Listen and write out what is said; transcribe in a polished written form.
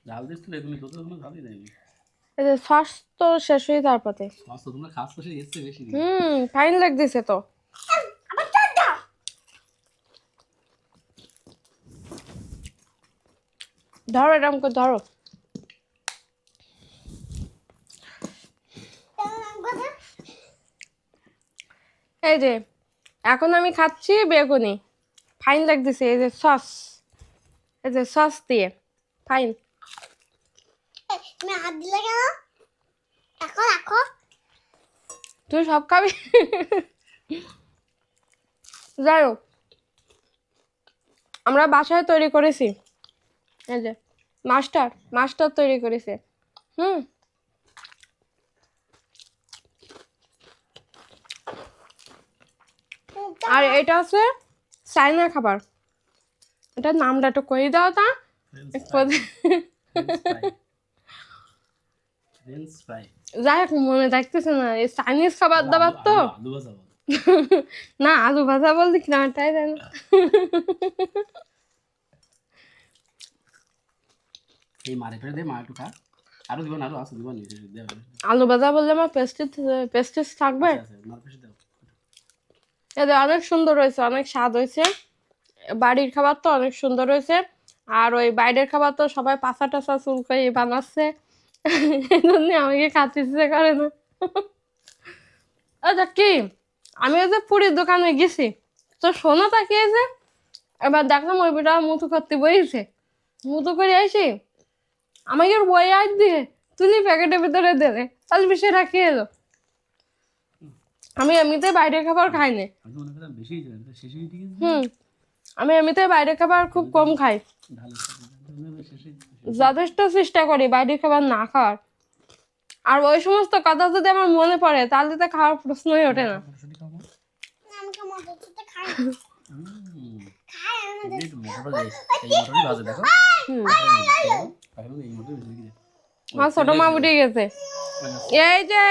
ঝাল দিস তো বেগুনি, তোদের কোনো ঝালই দেয়নি। এই যে সস তো শেষ হয়ে তারপরে সস তো তোমরা খাস তো সেই এসছে বেশি। ফাইন লাগতেছে তো। ধরো এরকম করে ধরো। এই যে এখন আমি খাচ্ছি বেগুনি, ফাইন লাগতেছে। এই যে সস, এই যে সস দিয়ে ফাইন। তুমি হাত দিলে কেন? রাখো রাখো। তুই সব খাবি? যাই হোক, আমরা বাসায় তৈরি করেছি। এই যে মাস্টার তৈরি করেছে। আর এটা হচ্ছে চাইনা খাবার। এটার নামটা একটু কই দাও তা। যাই হোক, মনে থাকতেছে না। এই চাইনিজ খাবার দাবার তো। না, আলু ভাজা বলতে কি না, তাই জানো। এই মারে ফেলে দে, মা একটু খা। আরো দিব না, আরো আছে, দিব না। আলু ভাজা বললে আমার পেস্টিস থাকবে। এদের অনেক সুন্দর হয়েছে, অনেক স্বাদ হয়েছে। বাড়ির খাবার তো অনেক সুন্দর হয়েছে। আর ওই বাইরের খাবার তো সবাই পাছা টাছা চুলকাই বানাচ্ছে, এই জন্য আমাকে খাতে ইচ্ছে করে না। আচ্ছা কি, আমি ওই যে পুরীর দোকানে গেছি, তো শোনো তাকিয়েছে, এবার দেখলাম ওই বেটা মুতু করতে বইছে। মুতু করে আইসি আমাকে বই আজ দিয়ে তুলি প্যাকেটের ভিতরে দেবে, তাহলে বেশি রাখি এলো। আমি এমনিতে বাইরের খাবার খাই না। আমি এমনিতে বাইরের খাবার খুব কম খাই, যথেষ্ট চেষ্টা করি বাইরের খাবার না খাওয়ার। আর ওই সমস্ত কথা যদি আমার মনে পড়ে তাহলে তো খাওয়ার প্রশ্নই ওঠে না। ছোট মা উঠে গেছে। এই যে